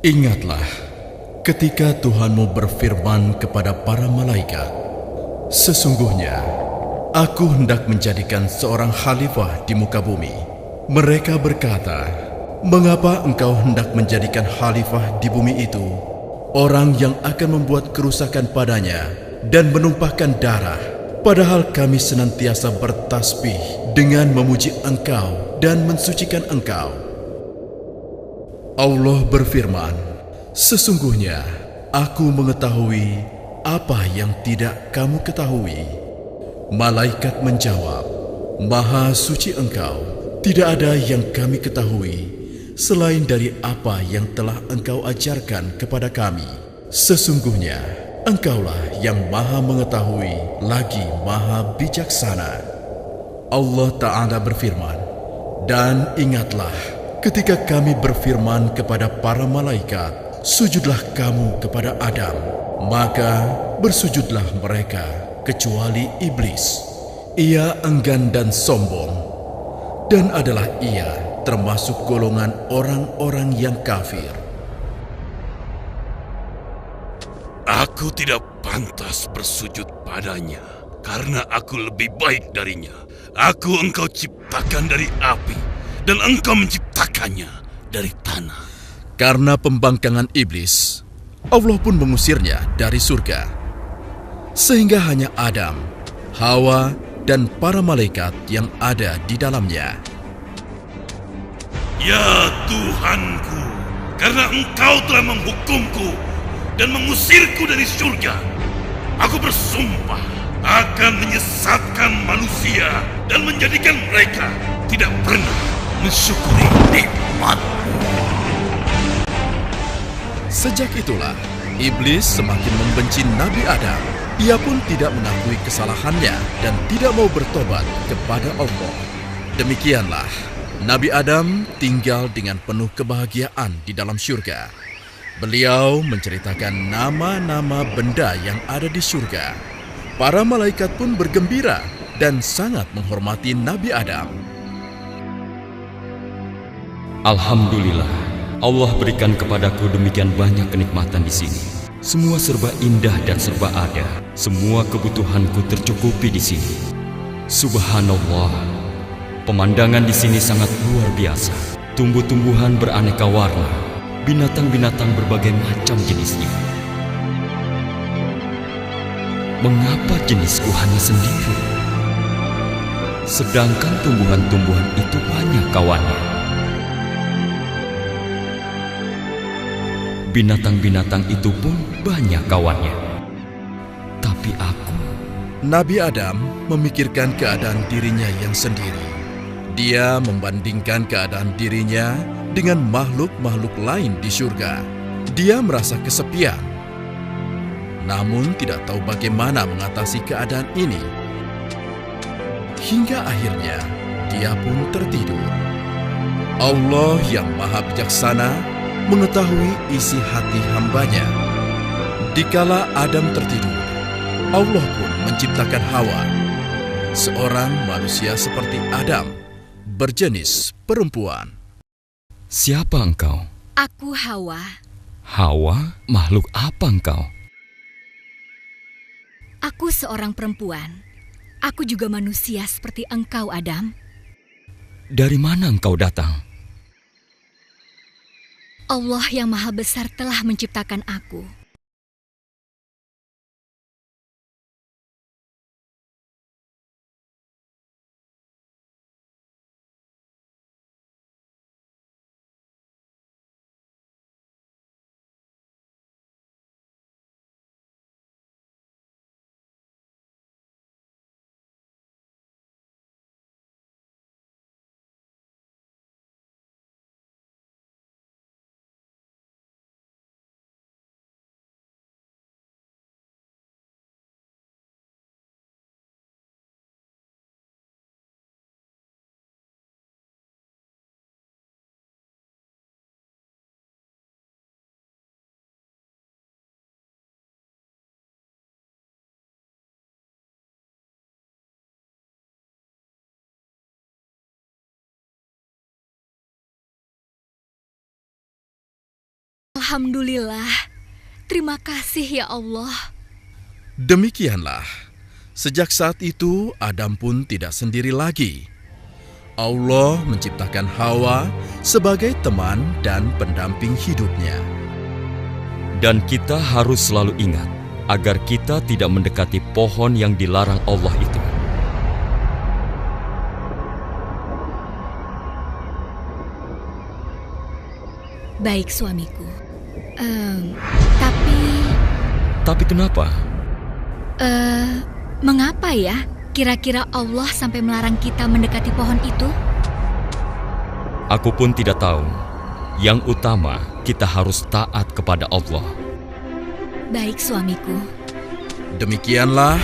Ingatlah ketika Tuhanmu berfirman kepada para malaikat, "Sesungguhnya aku hendak menjadikan seorang khalifah di muka bumi." Mereka berkata, "Mengapa engkau hendak menjadikan khalifah di bumi itu orang yang akan membuat kerusakan padanya dan menumpahkan darah, padahal kami senantiasa bertasbih dengan memuji engkau dan mensucikan engkau?" Allah berfirman, "Sesungguhnya aku mengetahui apa yang tidak kamu ketahui." Malaikat menjawab, "Maha suci engkau, tidak ada yang kami ketahui selain dari apa yang telah engkau ajarkan kepada kami. Sesungguhnya engkaulah yang maha mengetahui lagi maha bijaksana." Allah Ta'ala berfirman, "Dan ingatlah ketika kami berfirman kepada para malaikat, 'Sujudlah kamu kepada Adam,' maka bersujudlah mereka kecuali iblis. Ia enggan dan sombong, dan adalah ia termasuk golongan orang-orang yang kafir." Aku tidak pantas bersujud padanya, karena aku lebih baik darinya. Aku engkau ciptakan dari api, dan engkau menciptakannya dari tanah. Karena pembangkangan iblis, Allah pun mengusirnya dari surga. Sehingga hanya Adam, Hawa, dan para malaikat yang ada di dalamnya. Ya Tuhanku, karena engkau telah menghukumku dan mengusirku dari surga, aku bersumpah akan menyesatkan manusia dan menjadikan mereka tidak pernah mensyukuri nikmat-Mu. Sejak itulah, iblis semakin membenci Nabi Adam. Ia pun tidak mengakui kesalahannya dan tidak mau bertobat kepada Allah. Demikianlah, Nabi Adam tinggal dengan penuh kebahagiaan di dalam syurga. Beliau menceritakan nama-nama benda yang ada di syurga. Para malaikat pun bergembira dan sangat menghormati Nabi Adam. Alhamdulillah, Allah berikan kepadaku demikian banyak kenikmatan di sini. Semua serba indah dan serba ada. Semua kebutuhanku tercukupi di sini. Subhanallah, pemandangan di sini sangat luar biasa. Tumbuh-tumbuhan beraneka warna, binatang-binatang berbagai macam jenisnya. Mengapa jenisku hanya sendiri? Sedangkan tumbuhan-tumbuhan itu banyak kawannya. Binatang-binatang itu pun banyak kawannya. Tapi aku... Nabi Adam memikirkan keadaan dirinya yang sendiri. Dia membandingkan keadaan dirinya dengan makhluk-makhluk lain di surga. Dia merasa kesepian, namun tidak tahu bagaimana mengatasi keadaan ini. Hingga akhirnya dia pun tertidur. Allah yang maha bijaksana mengetahui isi hati hambanya. Dikala Adam tertidur, Allah pun menciptakan Hawa, seorang manusia seperti Adam, berjenis perempuan. Siapa engkau? Aku Hawa. Hawa, makhluk apa engkau? Aku seorang perempuan. Aku juga manusia seperti engkau, Adam. Dari mana engkau datang? Allah yang maha besar telah menciptakan aku. Alhamdulillah. Terima kasih ya Allah. Demikianlah, sejak saat itu Adam pun tidak sendiri lagi. Allah menciptakan Hawa sebagai teman dan pendamping hidupnya. Dan kita harus selalu ingat agar kita tidak mendekati pohon yang dilarang Allah itu. Baik suamiku. Tapi kenapa? Mengapa ya kira-kira Allah sampai melarang kita mendekati pohon itu? Aku pun tidak tahu. Yang utama, kita harus taat kepada Allah. Baik suamiku. Demikianlah,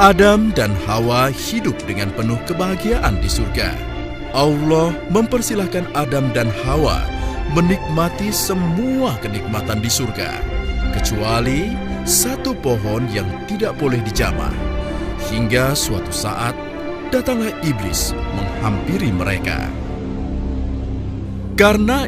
Adam dan Hawa hidup dengan penuh kebahagiaan di surga. Allah mempersilahkan Adam dan Hawa menikmati semua kenikmatan di surga, kecuali satu pohon yang tidak boleh dijamah. Hingga suatu saat, datanglah iblis menghampiri mereka. Karena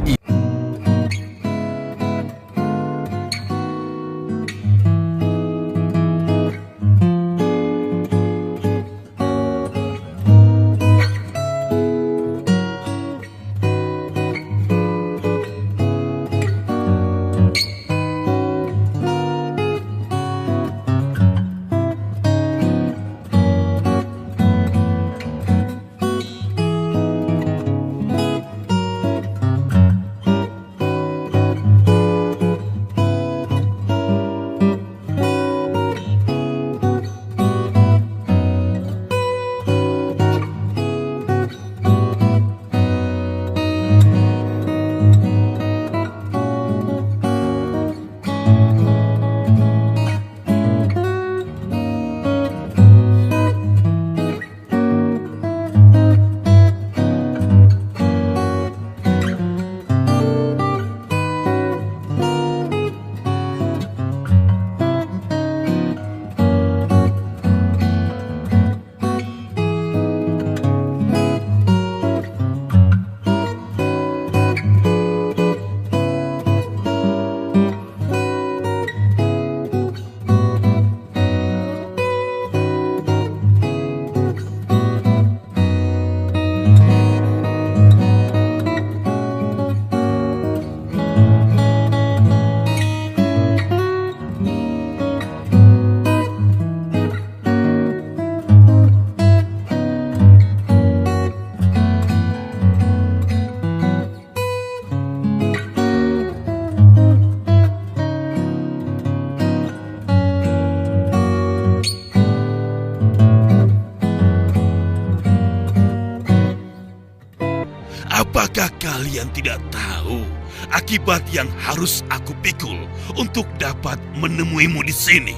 apakah kalian tidak tahu akibat yang harus aku pikul untuk dapat menemuimu di sini?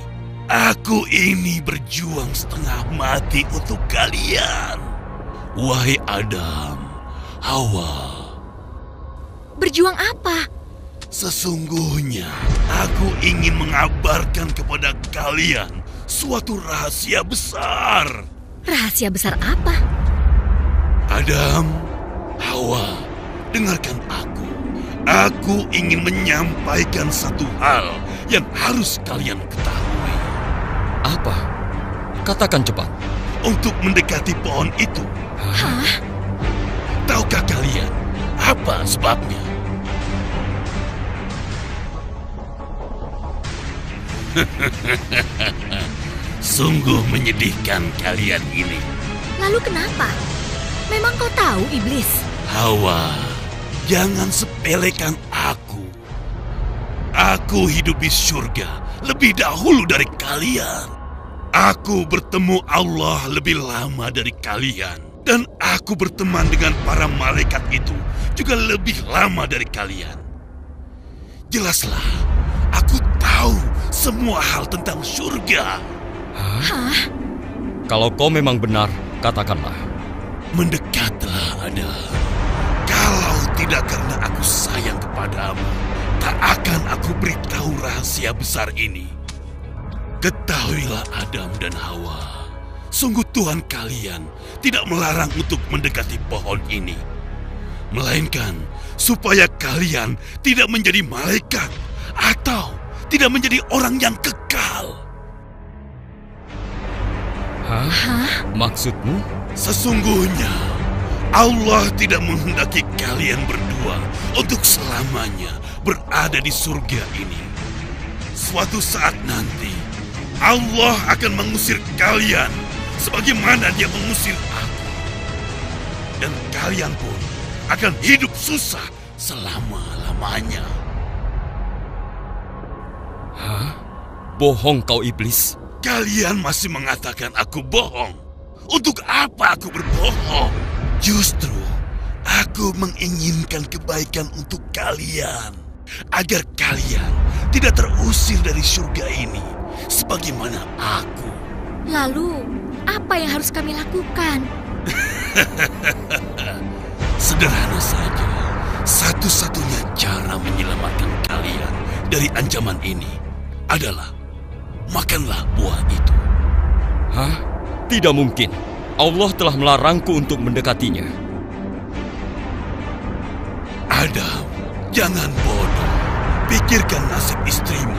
Aku ini berjuang setengah mati untuk kalian, wahai Adam, Hawa. Berjuang apa? Sesungguhnya aku ingin mengabarkan kepada kalian suatu rahasia besar. Rahasia besar apa? Adam, Hawa, dengarkan aku. Aku ingin menyampaikan satu hal yang harus kalian ketahui. Apa? Katakan cepat. Untuk mendekati pohon itu, Hah? tahukah kalian apa sebabnya? Sungguh menyedihkan kalian ini. Lalu kenapa? Memang kau tahu, iblis? Hawa, jangan sepelekan aku. Aku hidup di surga lebih dahulu dari kalian. Aku bertemu Allah lebih lama dari kalian. Dan aku berteman dengan para malaikat itu juga lebih lama dari kalian. Jelaslah, aku tahu semua hal tentang surga. Hah? Kalau kau memang benar, katakanlah. Mendekatlah, Adam. Kalau tidak karena aku sayang kepadamu, tak akan aku beritahu rahasia besar ini. Ketahuilah Adam dan Hawa, sungguh Tuhan kalian tidak melarang untuk mendekati pohon ini, melainkan supaya kalian tidak menjadi malaikat atau tidak menjadi orang yang kekal. Hah? Maksudmu? Sesungguhnya Allah tidak menghendaki kalian berdua untuk selamanya berada di surga ini. Suatu saat nanti Allah akan mengusir kalian sebagaimana Dia mengusir aku. Dan kalian pun akan hidup susah selama-lamanya. Hah? Bohong kau iblis. Kalian masih mengatakan aku bohong. Untuk apa aku berbohong? Justru aku menginginkan kebaikan untuk kalian, agar kalian tidak terusir dari surga ini sebagaimana aku. Lalu, apa yang harus kami lakukan? Sederhana saja. Satu-satunya cara menyelamatkan kalian dari ancaman ini adalah makanlah buah itu. Hah? Tidak mungkin. Allah telah melarangku untuk mendekatinya. Adam, jangan bodoh. Pikirkan nasib istrimu.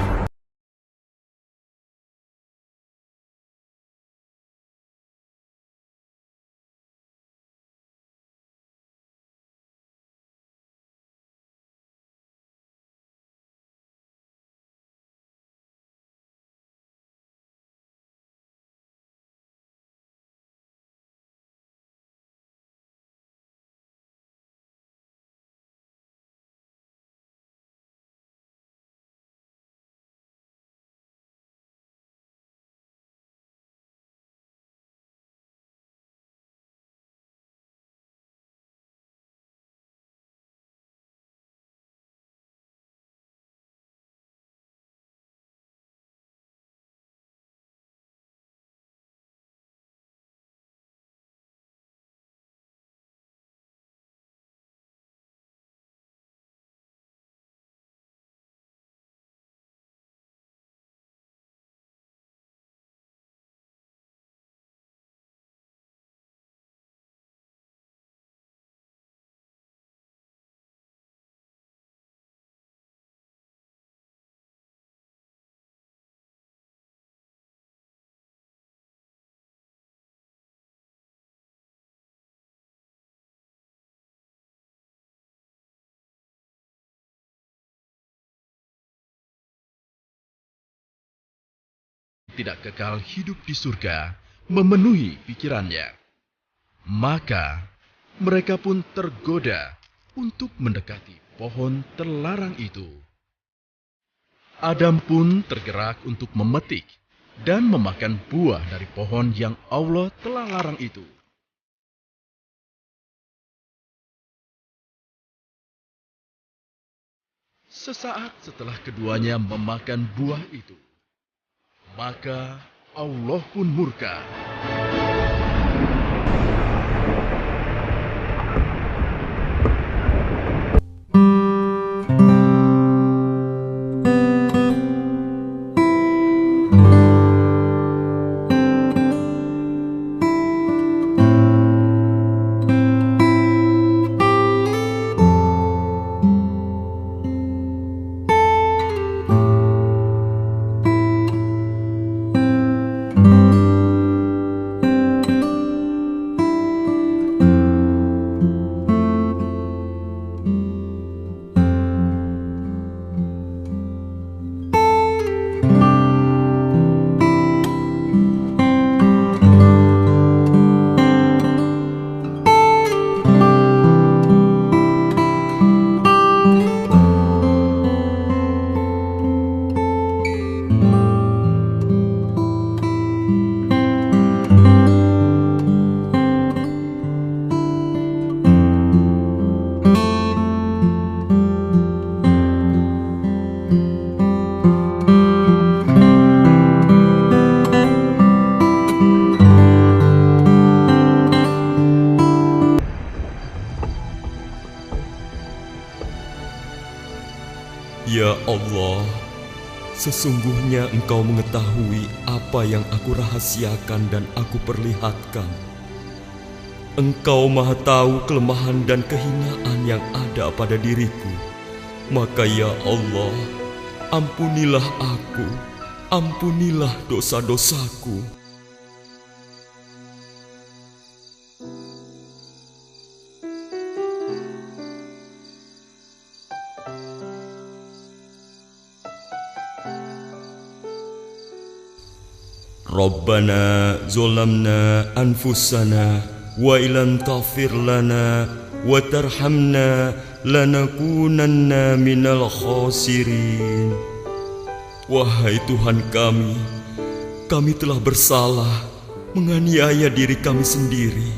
Tidak kekal hidup di surga memenuhi pikirannya. Maka mereka pun tergoda untuk mendekati pohon terlarang itu. Adam pun tergerak untuk memetik dan memakan buah dari pohon yang Allah telah larang itu. Sesaat setelah keduanya memakan buah itu, maka Allah pun murka. Ya Allah, sesungguhnya Engkau mengetahui apa yang aku rahasiakan dan aku perlihatkan. Engkau Maha tahu kelemahan dan kehinaan yang ada pada diriku. Maka ya Allah, ampunilah aku, ampunilah dosa-dosaku. Rabbana zolamna anfusana wa ilam taghfir lana wa tarhamna lanakunanna minal khasirin. Wahai Tuhan kami telah bersalah menganiaya diri kami sendiri.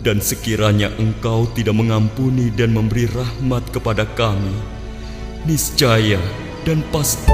Dan sekiranya Engkau tidak mengampuni dan memberi rahmat kepada kami, niscaya dan pasti